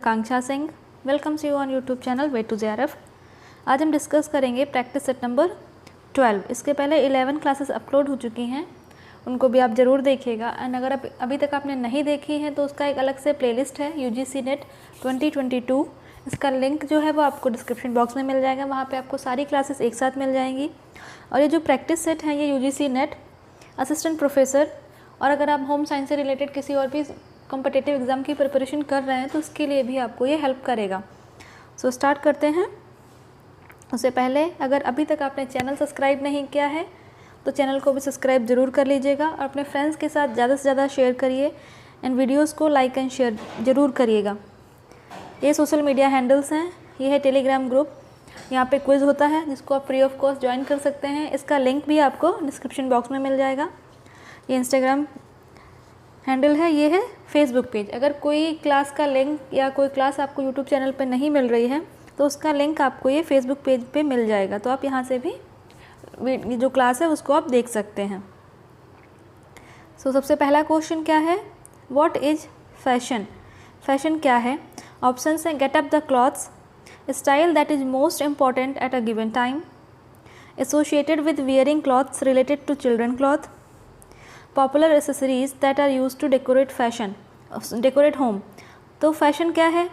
Akanksha Singh, welcomes you on YouTube channel way to JRF। आज हम discuss करेंगे practice set number 12। इसके पहले 11 क्लासेस अपलोड हो चुकी हैं, उनको भी आप ज़रूर देखिएगा। एंड अगर अभी तक आपने नहीं देखी है तो उसका एक अलग से प्लेलिस्ट है UGC NET 2022। इसका लिंक जो है वो आपको डिस्क्रिप्शन बॉक्स में मिल जाएगा, वहाँ पे आपको सारी क्लासेस एक साथ मिल जाएंगी। और ये जो प्रैक्टिस सेट है ये UGC NET असिस्टेंट प्रोफेसर, और अगर आप होम साइंस से रिलेटेड किसी और भी कॉम्पिटिटिव एग्ज़ाम की प्रिपरेशन कर रहे हैं तो उसके लिए भी आपको ये हेल्प करेगा। सो स्टार्ट करते हैं। उससे पहले अगर अभी तक आपने चैनल सब्सक्राइब नहीं किया है तो चैनल को भी सब्सक्राइब ज़रूर कर लीजिएगा और अपने फ्रेंड्स के साथ ज़्यादा से ज़्यादा शेयर करिए एंड वीडियोस को लाइक एंड शेयर ज़रूर करिएगा। ये सोशल मीडिया हैंडल्स हैं, ये है टेलीग्राम ग्रुप, यहाँ पे क्विज़ होता है जिसको आप फ्री ऑफ कॉस्ट ज्वाइन कर सकते हैं। इसका लिंक भी आपको डिस्क्रिप्शन बॉक्स में मिल जाएगा। ये इंस्टाग्राम हैंडल है, ये है फेसबुक पेज। अगर कोई क्लास का लिंक या कोई क्लास आपको यूट्यूब चैनल पे नहीं मिल रही है तो उसका लिंक आपको ये फेसबुक पेज पे मिल जाएगा, तो आप यहाँ से भी जो क्लास है उसको आप देख सकते हैं। सो सबसे पहला क्वेश्चन क्या है, व्हाट इज फैशन। फैशन क्या है? ऑप्शंस हैं get up the clothes, style that is most important at a given time, associated with wearing clothes related to children cloth, popular accessories that are use to decorate home. तो fashion क्या है?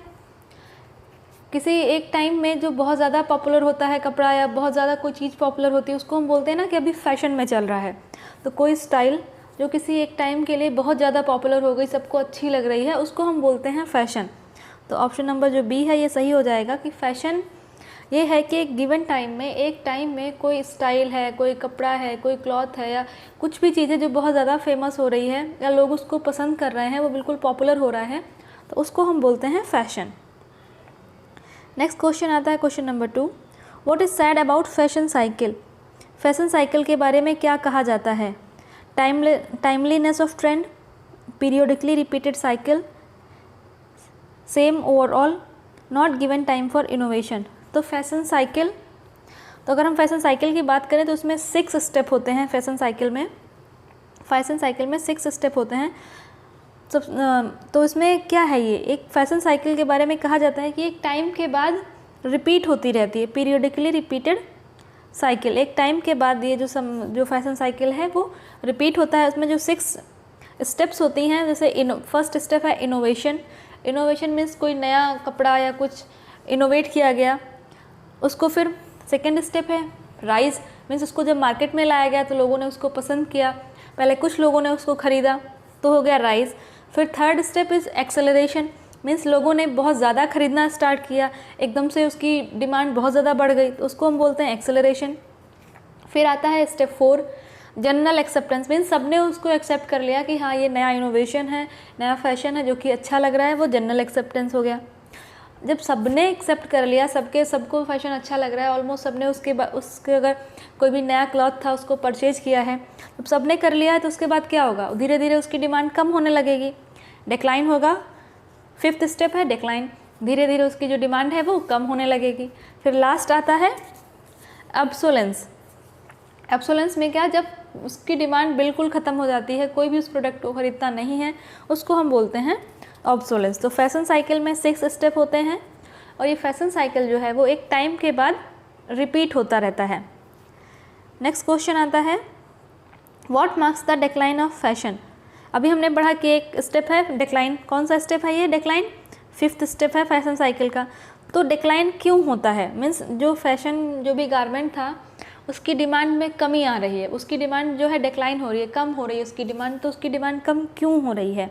किसी एक time में जो बहुत ज़्यादा popular होता है कपड़ा या बहुत ज़्यादा कोई चीज़ पॉपुलर होती है उसको हम बोलते हैं ना कि अभी फैशन में चल रहा है। तो कोई स्टाइल जो किसी एक टाइम के लिए बहुत ज़्यादा पॉपुलर हो गई, सबको अच्छी लग रही है, उसको हम बोलते हैं फैशन। तो ऑप्शन नंबर जो बी है ये सही हो जाएगा कि फैशन ये है कि एक गिवन टाइम में, एक टाइम में कोई स्टाइल है, कोई कपड़ा है, कोई क्लॉथ है या कुछ भी चीज़ है जो बहुत ज़्यादा फेमस हो रही है या लोग उसको पसंद कर रहे हैं, वो बिल्कुल पॉपुलर हो रहा है, तो उसको हम बोलते हैं फैशन। नेक्स्ट क्वेश्चन आता है question number 2, what is sad about fashion cycle. Fashion cycle के बारे में क्या कहा जाता है? Timeliness of trend, periodically repeated cycle, same overall, not given time for innovation. तो फैशन साइकिल, तो अगर हम फैशन साइकिल की बात करें तो उसमें 6 स्टेप होते हैं। फैशन साइकिल में 6 स्टेप होते हैं। तो इसमें क्या है, ये एक फैशन साइकिल के बारे में कहा जाता है कि एक टाइम के बाद रिपीट होती रहती है, पीरियोडिकली रिपीटेड साइकिल। एक टाइम के बाद ये जो फैशन साइकिल है वो रिपीट होता है। उसमें जो 6 स्टेप्स होती हैं, जैसे फर्स्ट स्टेप है इनोवेशन। इनोवेशन मीन्स कोई नया कपड़ा या कुछ इनोवेट किया गया, उसको फिर सेकेंड स्टेप है राइज, मीन्स उसको जब मार्केट में लाया गया तो लोगों ने उसको पसंद किया, पहले कुछ लोगों ने उसको ख़रीदा तो हो गया राइज। फिर third step is acceleration, means लोगों ने बहुत ज़्यादा ख़रीदना स्टार्ट किया, एकदम से उसकी डिमांड बहुत ज़्यादा बढ़ गई, तो उसको हम बोलते हैं एक्सेलरेशन। फिर आता है स्टेप 4 जनरल एक्सेप्टेंस, मीन्स सबने उसको एक्सेप्ट कर लिया कि हाँ ये नया इनोवेशन है, नया फैशन है जो कि अच्छा लग रहा है, वो जनरल एक्सेप्टेंस हो गया। जब सबने एक्सेप्ट कर लिया, सबको फैशन अच्छा लग रहा है, ऑलमोस्ट सबने उसके अगर कोई भी नया क्लॉथ था उसको परचेज किया है, जब सबने कर लिया है तो उसके बाद क्या होगा, धीरे धीरे उसकी डिमांड कम होने लगेगी, डिक्लाइन होगा। 5th स्टेप है डिक्लाइन, धीरे धीरे उसकी जो डिमांड है वो कम होने लगेगी। फिर लास्ट आता है ऑब्सोलेंस। ऑब्सोलेंस में क्या, जब उसकी डिमांड बिल्कुल ख़त्म हो जाती है, कोई भी उस प्रोडक्ट को ख़रीदता नहीं है, उसको हम बोलते हैं ऑब्सोलेंस। तो फैशन साइकिल में 6 स्टेप होते हैं और ये फैशन साइकिल जो है वो एक टाइम के बाद रिपीट होता रहता है। नेक्स्ट क्वेश्चन आता है what marks the decline of fashion. अभी हमने पढ़ा कि एक स्टेप है डिक्लाइन, कौन सा स्टेप है ये, डिक्लाइन 5th स्टेप है फैशन साइकिल का। तो डिक्लाइन क्यों होता है, मीन्स जो फैशन जो भी गारमेंट था उसकी डिमांड में कमी आ रही है, उसकी डिमांड जो है डिक्लाइन हो रही है, कम हो रही है उसकी डिमांड। तो उसकी डिमांड कम क्यों हो रही है?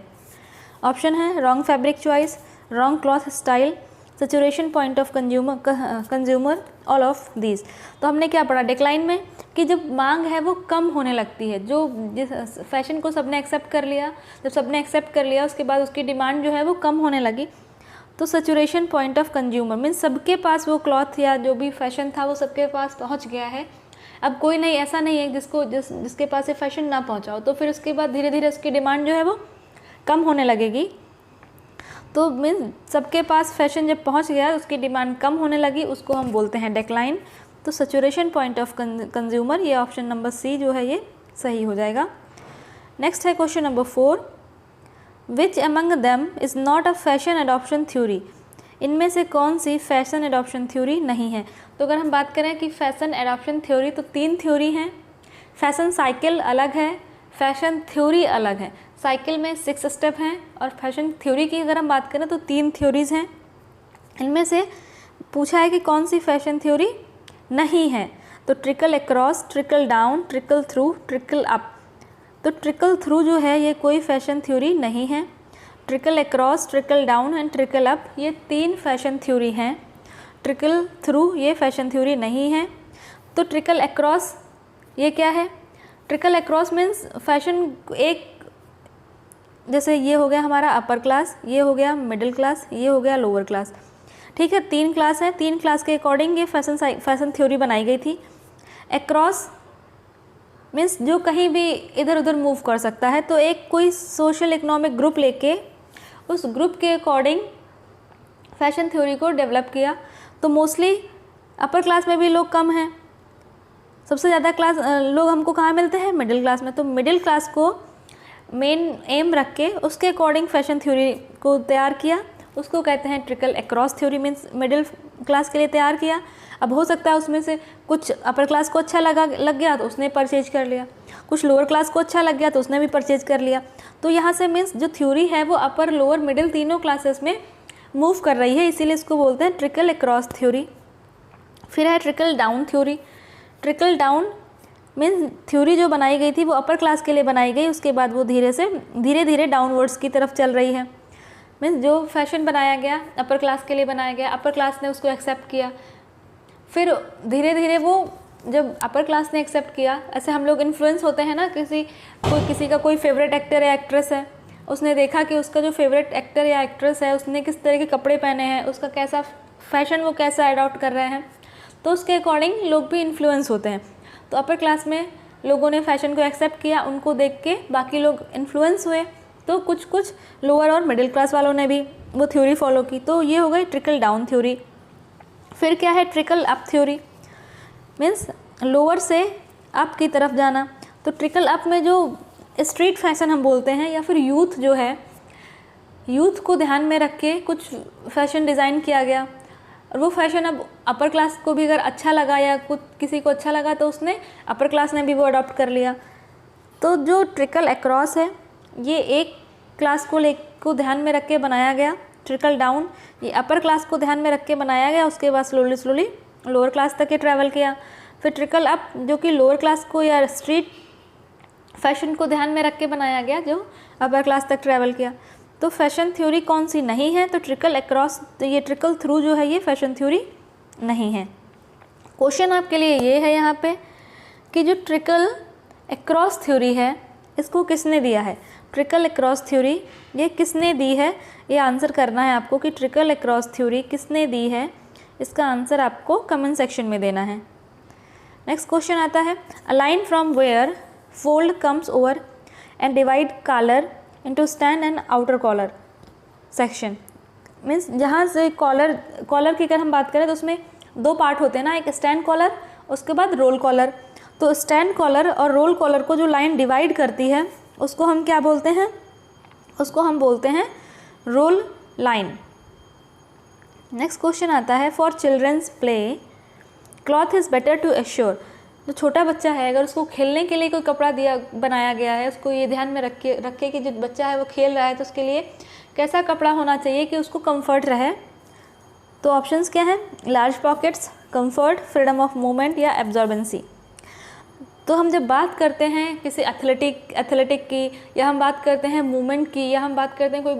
ऑप्शन है wrong fabric choice, wrong cloth style, saturation point of consumer, all of these. तो हमने क्या पढ़ा डिक्लाइन में कि जब मांग है वो कम होने लगती है, जिस फैशन को सबने एक्सेप्ट कर लिया, जब सबने एक्सेप्ट कर लिया उसके बाद उसकी डिमांड जो है वो कम होने लगी। तो saturation point of consumer means सबके पास वो क्लॉथ या जो भी फैशन था वो सबके पास पहुँच गया है, अब कोई नहीं ऐसा नहीं है जिसके पास ये फैशन ना पहुँचाओ। तो फिर उसके बाद धीरे धीरे उसकी डिमांड जो है वो कम होने लगेगी। तो मीन्स सबके पास फैशन जब पहुंच गया उसकी डिमांड कम होने लगी, उसको हम बोलते हैं डिक्लाइन। तो सैचुरेशन पॉइंट ऑफ कंज्यूमर, ये ऑप्शन नंबर सी जो है ये सही हो जाएगा। नेक्स्ट है question number 4, which among them is not a fashion adoption theory. इनमें से कौन सी फैशन एडॉप्शन थ्योरी नहीं है? तो अगर हम बात करें कि फैशन एडॉप्शन थ्योरी, तो 3 थ्योरी हैं। फैशन साइकिल अलग है, फैशन थ्योरी अलग है। साइकिल में 6 स्टेप हैं और फैशन थ्योरी की अगर हम बात करें तो 3 थ्योरीज़ हैं। इनमें से पूछा है कि कौन सी फैशन थ्योरी नहीं है, तो trickle across, trickle down, trickle through, trickle up. तो ट्रिकल थ्रू जो है ये कोई फैशन थ्योरी नहीं है। Trickle across, trickle down and trickle up ये 3 फैशन थ्योरी हैं। ट्रिकल थ्रू ये फैशन थ्योरी नहीं है। तो ट्रिकल अक्रॉस ये क्या है? ट्रिकल अक्रॉस मीन्स फैशन एक, जैसे ये हो गया हमारा अपर क्लास, ये हो गया मिडिल क्लास, ये हो गया लोअर क्लास। ठीक है, 3 क्लास है, 3 क्लास के अकॉर्डिंग ये फैशन थ्योरी बनाई गई थी। अक्रॉस मीन्स जो कहीं भी इधर उधर मूव कर सकता है, तो एक कोई सोशल इकोनॉमिक ग्रुप लेके उस ग्रुप के अकॉर्डिंग फैशन थ्योरी को डेवलप किया। तो मोस्टली अपर क्लास में भी लोग कम हैं, सबसे ज़्यादा लोग हमको कहाँ मिलते हैं? मिडिल क्लास में। तो मिडिल क्लास को मेन एम रख के उसके अकॉर्डिंग फैशन थ्योरी को तैयार किया, उसको कहते हैं trickle across theory. Means middle class के लिए तैयार किया। अब हो सकता है उसमें से कुछ अपर क्लास को अच्छा लग गया तो उसने परचेज कर लिया, कुछ लोअर क्लास को अच्छा लग गया तो उसने भी परचेज कर लिया। तो यहाँ से मीन्स जो थ्योरी है वो अपर, लोअर, मिडिल तीनों क्लासेस में मूव कर रही है, इसीलिए इसको बोलते हैं ट्रिकल अक्रॉस थ्योरी। फिर है trickle down theory. Trickle down means theory जो बनाई गई थी वो अपर क्लास के लिए बनाई गई, उसके बाद वो धीरे धीरे डाउनवर्ड्स की तरफ चल रही है। मीन्स जो फैशन बनाया गया अपर क्लास के लिए बनाया गया, अपर क्लास ने उसको एक्सेप्ट किया, फिर धीरे धीरे वो जब अपर क्लास ने एक्सेप्ट किया, ऐसे हम लोग इन्फ्लुएंस होते हैं ना, किसी का कोई फेवरेट एक्टर या एक्ट्रेस है, उसने देखा कि उसका जो फेवरेट एक्टर या एक्ट्रेस है उसने किस तरह के कपड़े पहने हैं, उसका कैसा फैशन वो कैसा अडॉप्ट कर रहे हैं, तो उसके अकॉर्डिंग लोग भी इन्फ्लुएंस होते हैं। तो अपर क्लास में लोगों ने फैशन को एक्सेप्ट किया, उनको देख के बाकी लोग इन्फ्लुएंस हुए, तो कुछ लोअर और मिडिल क्लास वालों ने भी वो थ्योरी फॉलो की। तो ये हो गई ट्रिकल डाउन थ्योरी। फिर क्या है? Trickle up theory. Means lower से अप की तरफ जाना। तो ट्रिकल अप में जो स्ट्रीट फैशन हम बोलते हैं, या फिर यूथ जो है, यूथ को ध्यान में रख के कुछ फैशन डिज़ाइन किया गया, और वो फैशन अब अपर क्लास को भी अगर अच्छा लगा या कुछ किसी को अच्छा लगा तो उसने अपर क्लास ने भी वो अडॉप्ट कर लिया। तो जो ट्रिकल अक्रॉस है ये एक क्लास को ध्यान में रख के बनाया गया। ट्रिकल डाउन ये अपर क्लास को ध्यान में रख के बनाया गया, उसके बाद स्लोली लोअर क्लास तक ये ट्रैवल किया। फिर ट्रिकल अप जो कि लोअर क्लास को या स्ट्रीट फैशन को ध्यान में रख के बनाया गया, जो अपर क्लास तक ट्रैवल किया। तो फैशन थ्योरी कौन सी नहीं है? तो ट्रिकल अक्रॉस, तो ये ट्रिकल थ्रू जो है ये फैशन थ्योरी नहीं है। क्वेश्चन आपके लिए ये है यहाँ पे कि जो ट्रिकल अक्रॉस थ्योरी है इसको किसने दिया है? ट्रिकल अक्रॉस थ्योरी ये किसने दी है, ये आंसर करना है आपको कि ट्रिकल अक्रॉस थ्योरी किसने दी है। इसका आंसर आपको कमेंट सेक्शन में देना है। नेक्स्ट क्वेश्चन आता है, a line from where fold comes over and divide collar into stand and outer collar section. Means जहाँ से कॉलर की अगर हम बात करें तो उसमें 2 पार्ट होते हैं ना, एक स्टैंड कॉलर, उसके बाद रोल कॉलर। तो स्टैंड कॉलर और रोल कॉलर को जो लाइन डिवाइड करती है उसको हम क्या बोलते हैं? उसको हम बोलते हैं रोल लाइन। नेक्स्ट क्वेश्चन आता है, for childrens play cloth is better to assure. जो छोटा बच्चा है अगर उसको खेलने के लिए कोई कपड़ा बनाया गया है, उसको ये ध्यान में रखे कि जो बच्चा है वो खेल रहा है तो उसके लिए कैसा कपड़ा होना चाहिए कि उसको कंफर्ट रहे। तो ऑप्शंस क्या हैं? Large pockets, comfort, freedom of movement या एब्जॉर्बेंसी। तो हम जब बात करते हैं किसी एथलेटिक की, या हम बात करते हैं मूवमेंट की, या हम बात करते हैं कोई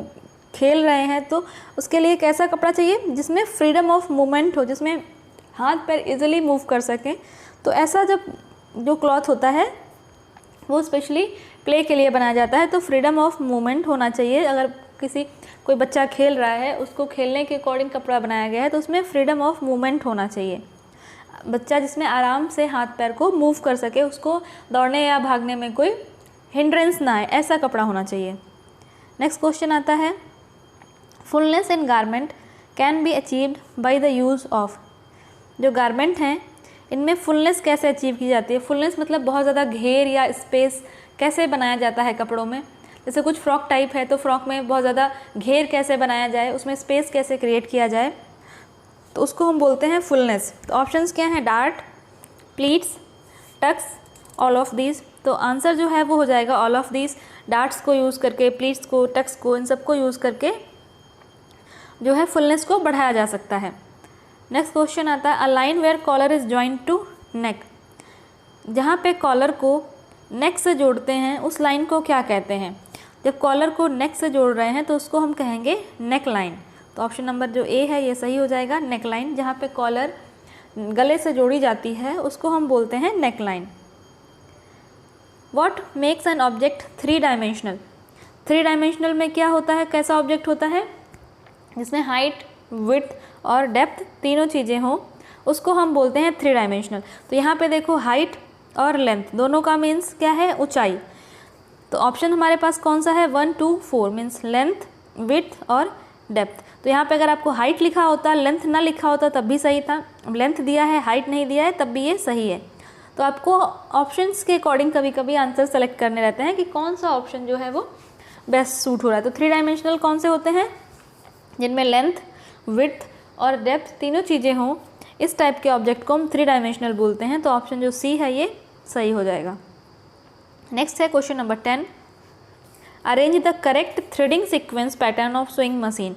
खेल रहे हैं, तो उसके लिए कैसा कपड़ा चाहिए जिसमें फ्रीडम ऑफ मूवमेंट हो, जिसमें हाथ पैर इजीली मूव कर सकें। तो ऐसा जो क्लॉथ होता है वो स्पेशली प्ले के लिए बनाया जाता है। तो फ्रीडम ऑफ मूवमेंट होना चाहिए। अगर कोई बच्चा खेल रहा है, उसको खेलने के अकॉर्डिंग कपड़ा बनाया गया है तो उसमें फ्रीडम ऑफ मूवमेंट होना चाहिए। बच्चा जिसमें आराम से हाथ पैर को मूव कर सके, उसको दौड़ने या भागने में कोई हिंड्रेंस ना आए, ऐसा कपड़ा होना चाहिए। नेक्स्ट क्वेश्चन आता है, fullness in garment can be achieved by the use of. जो गारमेंट हैं इनमें फुलनेस कैसे अचीव की जाती है? फुलनेस मतलब बहुत ज़्यादा घेर या स्पेस कैसे बनाया जाता है कपड़ों में? जैसे कुछ फ्रॉक टाइप है तो फ्रॉक में बहुत ज़्यादा घेर कैसे बनाया जाए, उसमें स्पेस कैसे क्रिएट किया जाए, तो उसको हम बोलते हैं फुलनेस। तो ऑप्शंस क्या हैं, dart, pleats, tucks, all of these. तो आंसर जो है वो हो जाएगा ऑल ऑफ दीज। डार्ट्स को यूज़ करके, प्लीट्स को, टक्स को, इन सब को यूज़ करके जो है फुलनेस को बढ़ाया जा सकता है। नेक्स्ट क्वेश्चन आता है, a line where collar is joint to neck. जहाँ पे कॉलर को नेक से जोड़ते हैं उस लाइन को क्या कहते हैं? जब कॉलर को नेक से जोड़ रहे हैं तो उसको हम कहेंगे नेक लाइन। तो ऑप्शन नंबर जो ए है ये सही हो जाएगा, नेक लाइन। जहाँ पे कॉलर गले से जोड़ी जाती है उसको हम बोलते हैं neck line. What makes an object three dimensional. Three dimensional में क्या होता है, कैसा ऑब्जेक्ट होता है? जिसमें हाइट, विड्थ और डेप्थ तीनों चीज़ें हों उसको हम बोलते हैं थ्री डायमेंशनल। तो यहाँ पे देखो हाइट और लेंथ दोनों का मीन्स क्या है, ऊंचाई। तो ऑप्शन हमारे पास कौन सा है, 1, 2, 4 मीन्स लेंथ, विड्थ और डेप्थ। तो यहाँ पे अगर आपको हाइट लिखा होता, लेंथ ना लिखा होता तब भी सही था। लेंथ दिया है, हाइट नहीं दिया है, तब भी ये सही है। तो आपको ऑप्शंस के अकॉर्डिंग कभी कभी आंसर सेलेक्ट करने रहते हैं कि कौन सा ऑप्शन जो है वो बेस्ट सूट हो रहा है। तो थ्री डायमेंशनल कौन से होते हैं, जिनमें लेंथ, विड्थ और डेप्थ तीनों चीज़ें हों, इस टाइप के ऑब्जेक्ट को हम थ्री डायमेंशनल बोलते हैं। तो ऑप्शन जो सी है ये सही हो जाएगा। नेक्स्ट है question number 10, arrange the correct threading sequence pattern of swing machine.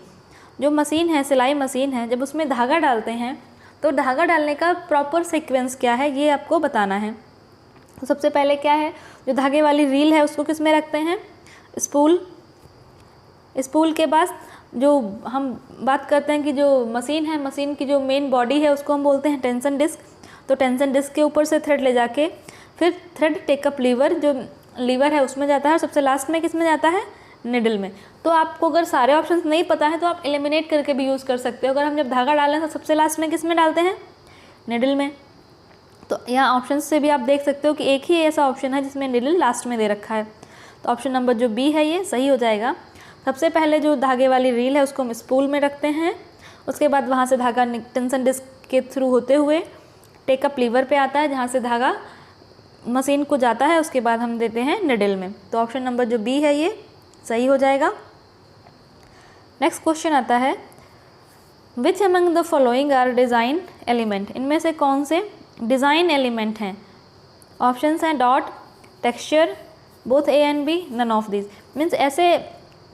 जो मशीन है, सिलाई मशीन है, जब उसमें धागा डालते हैं तो धागा डालने का प्रॉपर सीक्वेंस क्या है ये आपको बताना है। तो सबसे पहले क्या है, जो धागे वाली रील है उसको किस में रखते हैं, स्पूल। स्पूल के बाद जो हम बात करते हैं कि जो मशीन है, मशीन की जो मेन बॉडी है उसको हम बोलते हैं टेंशन डिस्क। तो टेंशन डिस्क के ऊपर से थ्रेड ले जाके फिर थ्रेड टेकअप लीवर, जो लीवर है उसमें जाता है और सबसे लास्ट में किस में जाता है, निडल में। तो आपको अगर सारे ऑप्शंस नहीं पता है तो आप एलिमिनेट करके भी यूज़ कर सकते हो। अगर हम जब धागा डालें तो सबसे लास्ट में किस में डालते हैं, निडल में। तो यहाँ ऑप्शन से भी आप देख सकते हो कि एक ही ऐसा ऑप्शन है जिसमें निडल लास्ट में दे रखा है। तो ऑप्शन नंबर जो बी है ये सही हो जाएगा। सबसे पहले जो धागे वाली रील है उसको हम स्पूल में रखते हैं, उसके बाद वहाँ से धागा टेंशन डिस्क के थ्रू होते हुए टेकअप लीवर पे आता है जहाँ से धागा मशीन को जाता है, उसके बाद हम देते हैं निडल में। तो ऑप्शन नंबर जो बी है ये सही हो जाएगा। नेक्स्ट क्वेश्चन आता है, which among the following are design element. इनमें से कौन से डिज़ाइन एलिमेंट हैं? ऑप्शंस हैं dot, texture, both A and B, none of this. Means ऐसे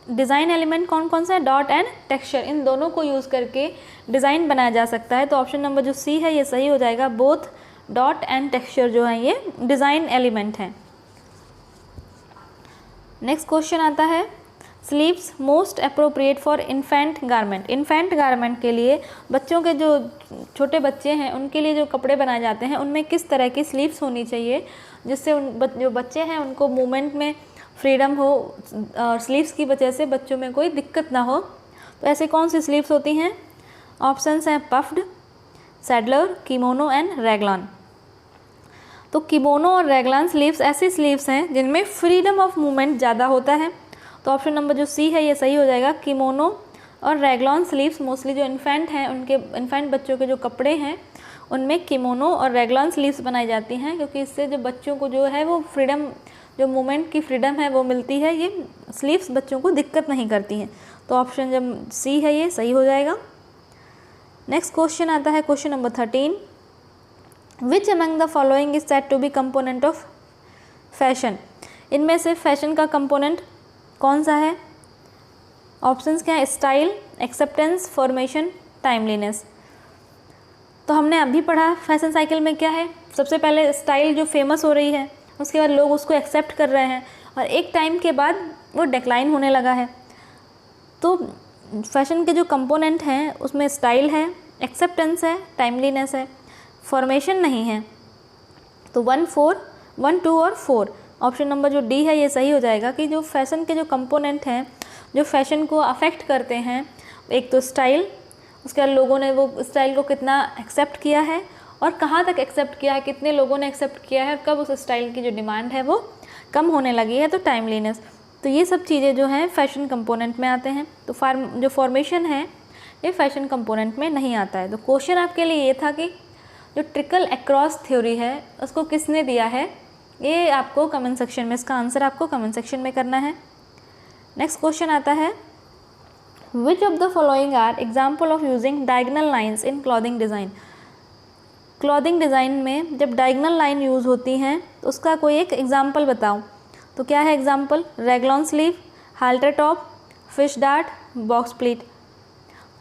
डिज़ाइन एलिमेंट कौन कौन सा है, डॉट एंड टेक्सचर, इन दोनों को यूज़ करके डिज़ाइन बनाया जा सकता है। तो ऑप्शन नंबर जो सी है ये सही हो जाएगा। बोथ डॉट एंड टेक्सचर जो है ये डिज़ाइन एलिमेंट हैं। नेक्स्ट क्वेश्चन आता है, sleeves most appropriate for infant garment. Infant garment के लिए, बच्चों के जो छोटे बच्चे हैं उनके लिए जो कपड़े बनाए जाते हैं उनमें किस तरह की स्लीव्स होनी चाहिए जिससे जो बच्चे हैं उनको मूवमेंट में फ्रीडम हो और स्लीव्स की वजह से बच्चों में कोई दिक्कत ना हो। तो ऐसे कौन सी स्लीव्स होती हैं? ऑप्शंस हैं पफ्ड, सैडलर, किमोनो एंड रैगलान। तो किमोनो और रैगलान स्लीव्स ऐसी स्लीव्स हैं जिनमें फ्रीडम ऑफ मूवमेंट ज़्यादा होता है। तो ऑप्शन नंबर जो सी है ये सही हो जाएगा। किमोनो और रैगलान स्लीव्स मोस्टली जो इन्फेंट हैं, उनके इन्फेंट बच्चों के जो कपड़े हैं उनमें किमोनो और रैगलान स्लीव्स बनाई जाती हैं, क्योंकि इससे जो बच्चों को जो है वो फ्रीडम, जो मूवमेंट की फ्रीडम है वो मिलती है। ये स्लीव्स बच्चों को दिक्कत नहीं करती हैं। तो ऑप्शन जब सी है ये सही हो जाएगा। नेक्स्ट क्वेश्चन आता है question number 13, which among the following is said to be component of fashion. इनमें से फैशन का कंपोनेंट कौन सा है? ऑप्शंस क्या है, स्टाइल, एक्सेप्टेंस, फॉर्मेशन, टाइमलीनेस। तो हमने अभी पढ़ा फैशन साइकिल में क्या है, सबसे पहले स्टाइल जो फेमस हो रही है, उसके बाद लोग उसको एक्सेप्ट कर रहे हैं और एक टाइम के बाद वो डिक्लाइन होने लगा है। तो फैशन के जो कंपोनेंट हैं उसमें स्टाइल है, एक्सेप्टेंस है, टाइमलीनेस है, फॉर्मेशन नहीं है। तो 1, 2 और 4 ऑप्शन नंबर जो डी है ये सही हो जाएगा कि जो फैशन के जो कंपोनेंट हैं जो फैशन को अफेक्ट करते हैं, एक तो स्टाइल, उसके बाद लोगों ने वो स्टाइल को कितना एक्सेप्ट किया है और कहाँ तक एक्सेप्ट किया है, कितने लोगों ने एक्सेप्ट किया है, कब उस स्टाइल की जो डिमांड है वो कम होने लगी है। तो टाइमलीनेस। तो ये सब चीज़ें जो हैं फैशन कंपोनेंट में आते हैं। तो जो फॉर्मेशन है ये फैशन कंपोनेंट में नहीं आता है। तो क्वेश्चन आपके लिए ये था कि जो ट्रिकल अक्रॉस थ्योरी है उसको किसने दिया है, ये आपको कमेंट सेक्शन में, इसका आंसर आपको कमेंट सेक्शन में करना है। नेक्स्ट क्वेश्चन आता है, which of the following are example of using diagonal lines in clothing design. Clothing design में जब डायगनल लाइन यूज़ होती हैं तो उसका कोई एक एग्जाम्पल बताओ। तो क्या है example? Raglan sleeve, halter top, fish dart, box pleat.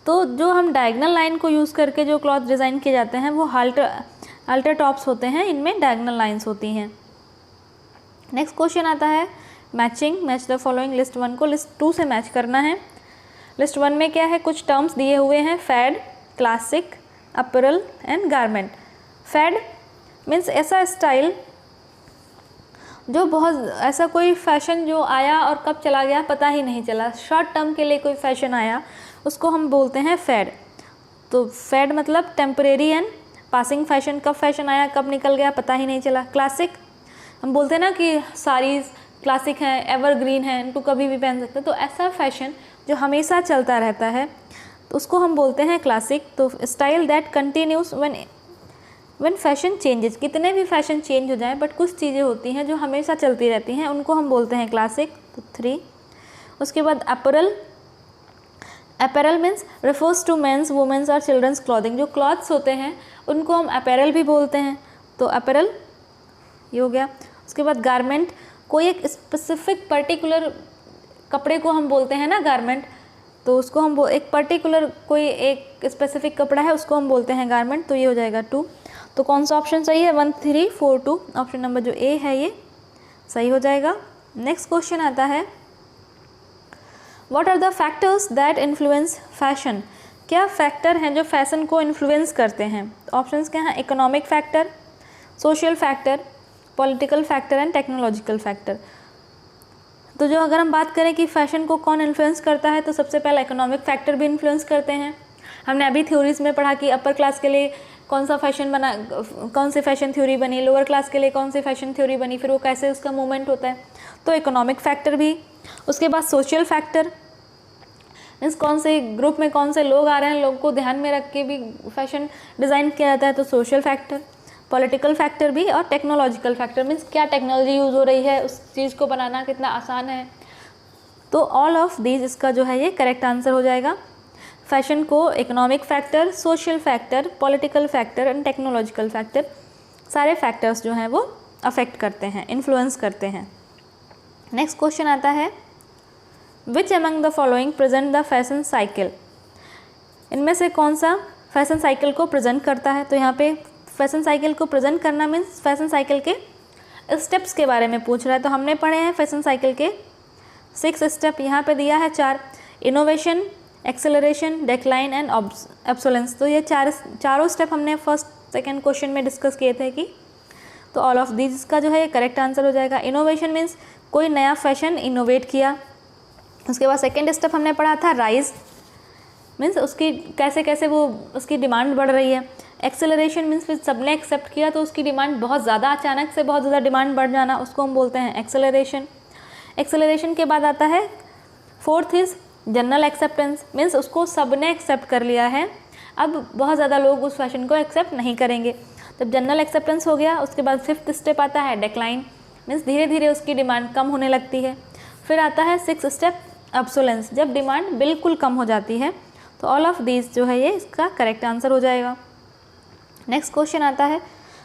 तो जो हम डायगनल लाइन को यूज़ करके जो क्लॉथ डिज़ाइन किए जाते हैं वो हाल्टर टॉप्स होते हैं, इनमें डायगनल लाइंस होती हैं। नेक्स्ट क्वेश्चन आता है, matching, match the following. List 1 को लिस्ट 2 से मैच करना है। लिस्ट 1 में क्या है, कुछ टर्म्स दिए हुए हैं, fad, classic, apparel and garment. Fad means ऐसा स्टाइल जो बहुत, ऐसा कोई फैशन जो आया और कब चला गया पता ही नहीं चला, शॉर्ट टर्म के लिए कोई फैशन आया उसको हम बोलते हैं फैड। तो फैड मतलब टेम्परेरी एंड पासिंग फैशन, कब फैशन आया कब निकल गया पता ही नहीं चला। क्लासिक हम बोलते हैं ना कि साड़ीज़ क्लासिक हैं, एवरग्रीन हैं, इनको कभी भी पहन सकते हैं, तो ऐसा फैशन जो हमेशा चलता रहता है तो उसको हम बोलते हैं क्लासिक। तो style that continuous when fashion changes, कितने भी फैशन चेंज हो जाए बट कुछ चीज़ें होती हैं जो हमेशा चलती रहती हैं, उनको हम बोलते हैं क्लासिक। तो 3। उसके बाद apparel. Apparel means refers to mens, womens और चिल्ड्रंस क्लॉथिंग। जो क्लॉथ्स होते हैं उनको हम अपैरल भी बोलते हैं, तो अपैरल ये हो गया। उसके बाद गारमेंट, कोई एक स्पेसिफिक पर्टिकुलर कपड़े को हम बोलते हैं ना गारमेंट, तो उसको हम एक पर्टिकुलर कोई एक स्पेसिफिक कपड़ा है उसको हम बोलते हैं गारमेंट। तो ये हो जाएगा 2। तो कौन सा ऑप्शन सही है? 1, 3, 4, 2। ऑप्शन नंबर जो ए है ये सही हो जाएगा। नेक्स्ट क्वेश्चन आता है, what are the factors that influence fashion. क्या फैक्टर हैं जो फैशन को इन्फ्लुएंस करते हैं? ऑप्शंस क्या हैं? Economic factor, social factor, political factor and technological factor. तो जो अगर हम बात करें कि फ़ैशन को कौन इन्फ्लुएंस करता है तो सबसे पहला इकोनॉमिक फैक्टर भी इन्फ्लुएंस करते हैं। हमने अभी थ्योरीज में पढ़ा कि अपर क्लास के लिए कौन सा फैशन बना, कौन सी फैशन थ्योरी बनी, लोअर क्लास के लिए कौन सी फैशन थ्योरी बनी, फिर वो कैसे उसका मूवमेंट होता है, तो इकोनॉमिक फैक्टर भी। उसके बाद सोशल फैक्टर मीन्स कौन से ग्रुप में कौन से लोग आ रहे हैं, लोगों को ध्यान में रख के भी फैशन डिज़ाइन किया जाता है, तो सोशल फैक्टर। पॉलिटिकल फैक्टर भी, और टेक्नोलॉजिकल फैक्टर मीन्स क्या टेक्नोलॉजी यूज़ हो रही है, उस चीज़ को बनाना कितना आसान है। तो ऑल ऑफ दीज इसका जो है ये करेक्ट आंसर हो जाएगा। फैशन को economic factor, social factor, political factor and technological factor, सारे फैक्टर्स जो हैं वो अफेक्ट करते हैं, इन्फ्लुएंस करते हैं। नेक्स्ट क्वेश्चन आता है, which among the following present the fashion cycle. इनमें से कौन सा फैशन साइकिल को प्रेजेंट करता है? तो यहाँ पे फैशन साइकिल को प्रेजेंट करना मीन्स फैशन साइकिल के स्टेप्स के बारे में पूछ रहा है। तो हमने पढ़े हैं फैशन साइकिल के 6 स्टेप, यहाँ पे दिया है 4, innovation, acceleration, decline and obsolescence. तो ये चारों स्टेप हमने फर्स्ट सेकंड क्वेश्चन में डिस्कस किए थे कि, तो ऑल ऑफ दीज का जो है ये करेक्ट आंसर हो जाएगा। इनोवेशन मीन्स कोई नया फैशन इनोवेट किया। उसके बाद सेकेंड स्टेप हमने पढ़ा था राइज मीन्स उसकी कैसे कैसे वो उसकी डिमांड बढ़ रही है। एक्सेलरेशन मीन्स फिर सबने एक्सेप्ट किया तो उसकी डिमांड बहुत ज़्यादा, अचानक से बहुत ज़्यादा डिमांड बढ़ जाना, उसको हम बोलते हैं एक्सेलरेशन। एक्सेलरेशन के बाद आता है 4th is general acceptance means उसको सबने एक्सेप्ट कर लिया है, अब बहुत ज़्यादा लोग उस फैशन को एक्सेप्ट नहीं करेंगे। जब जनरल एक्सेप्टेंस हो गया उसके बाद 5th स्टेप आता है डेक्लाइन मीन्स धीरे धीरे उसकी डिमांड कम होने लगती है। फिर आता है 6th स्टेप ऑब्सोलेंस, जब डिमांड बिल्कुल कम हो जाती है। तो ऑल ऑफ दीज जो है ये इसका करेक्ट आंसर हो जाएगा। नेक्स्ट क्वेश्चन आता है,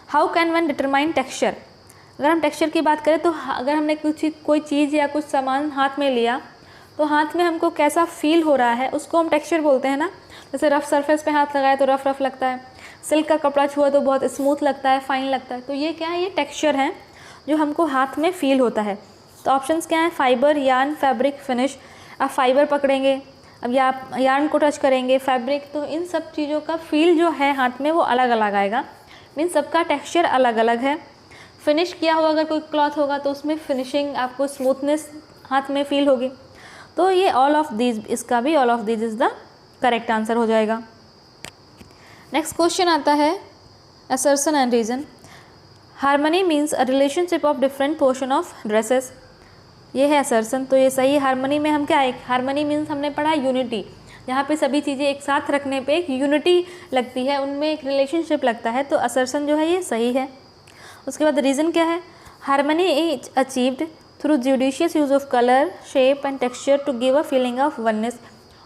how can one determine texture. अगर हम टेक्सचर की बात करें तो अगर हमने कोई चीज़ या कुछ सामान हाथ में लिया तो हाथ में हमको कैसा फील हो रहा है उसको हम टेक्सचर बोलते हैं ना। जैसे रफ़ सरफेस पे हाथ लगाए तो रफ़ रफ़ लगता है, सिल्क का कपड़ा छुआ तो बहुत स्मूथ लगता है, फाइन लगता है। तो ये क्या है, ये टेक्सचर है जो हमको हाथ में फील होता है। तो ऑप्शंस क्या हैं, फाइबर, यार्न, फैब्रिक, फिनिश। आप फाइबर पकड़ेंगे, अब या यार्न को टच करेंगे, फैब्रिक, तो इन सब चीज़ों का फील जो है हाथ में वो अलग अलग आएगा, मीन्स सबका टेक्सचर अलग अलग है। फिनिश किया हुआ अगर कोई क्लॉथ होगा तो उसमें फिनिशिंग, आपको स्मूथनेस हाथ में फील होगी। तो ये ऑल ऑफ दीज, इसका भी all of these is the correct answer हो जाएगा। नेक्स्ट क्वेश्चन आता है, assertion and reason. Harmony means a relationship of different portion of dresses. ये है असर्शन, तो ये सही है। हार्मनी में हम क्या, एक हार्मनी मीन्स हमने पढ़ा यूनिटी, जहाँ पे सभी चीज़ें एक साथ रखने पे एक यूनिटी लगती है, उनमें एक रिलेशनशिप लगता है, तो असर्शन जो है ये सही है। उसके बाद रीज़न क्या है, harmony is achieved through judicious use of colour, shape and texture to give a feeling of oneness.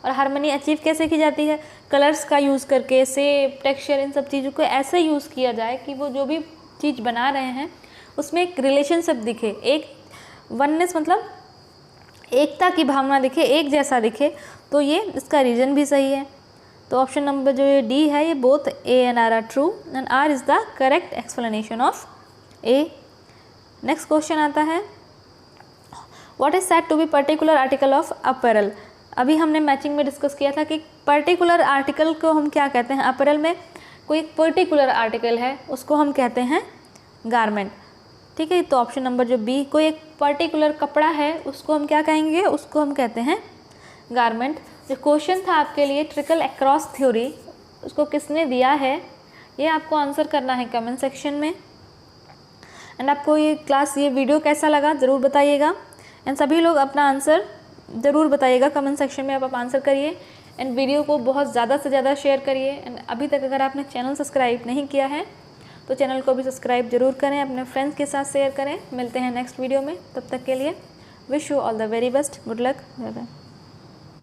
और हारमनी अचीव कैसे की जाती है? कलर्स का यूज़ करके, शेप, टेक्सचर, इन सब चीज़ों को ऐसे यूज़ किया जाए कि वो जो भी चीज़ बना रहे हैं उसमें एक रिलेशनशिप दिखे, एक वननेस मतलब एकता की भावना दिखे, एक जैसा दिखे। तो ये इसका रीज़न भी सही है। तो ऑप्शन नंबर जो ये डी है, ये both A and R true and R is the correct explanation of A. Next question आता है, what is said to be particular article of apparel. अभी हमने मैचिंग में डिस्कस किया था कि पर्टिकुलर आर्टिकल को हम क्या कहते हैं। अपैरल में कोई एक पर्टिकुलर आर्टिकल है, उसको हम कहते हैं गारमेंट। ठीक है, तो ऑप्शन नंबर जो बी, कोई एक पर्टिकुलर कपड़ा है उसको हम क्या कहेंगे, उसको हम कहते हैं गारमेंट। जो क्वेश्चन था आपके लिए ट्रिकल अक्रॉस थ्योरी, उसको किसने दिया है, ये आपको आंसर करना है कमेंट सेक्शन में। एंड आपको ये क्लास, ये वीडियो कैसा लगा ज़रूर बताइएगा। एंड सभी लोग अपना आंसर ज़रूर बताइएगा कमेंट सेक्शन में, आप आंसर करिए। एंड वीडियो को बहुत ज़्यादा से ज़्यादा शेयर करिए। एंड अभी तक अगर आपने चैनल सब्सक्राइब नहीं किया है तो चैनल को भी सब्सक्राइब जरूर करें, अपने फ्रेंड्स के साथ शेयर करें। मिलते हैं नेक्स्ट वीडियो में, तब तक के लिए wish you all the very best, good luck, bye bye.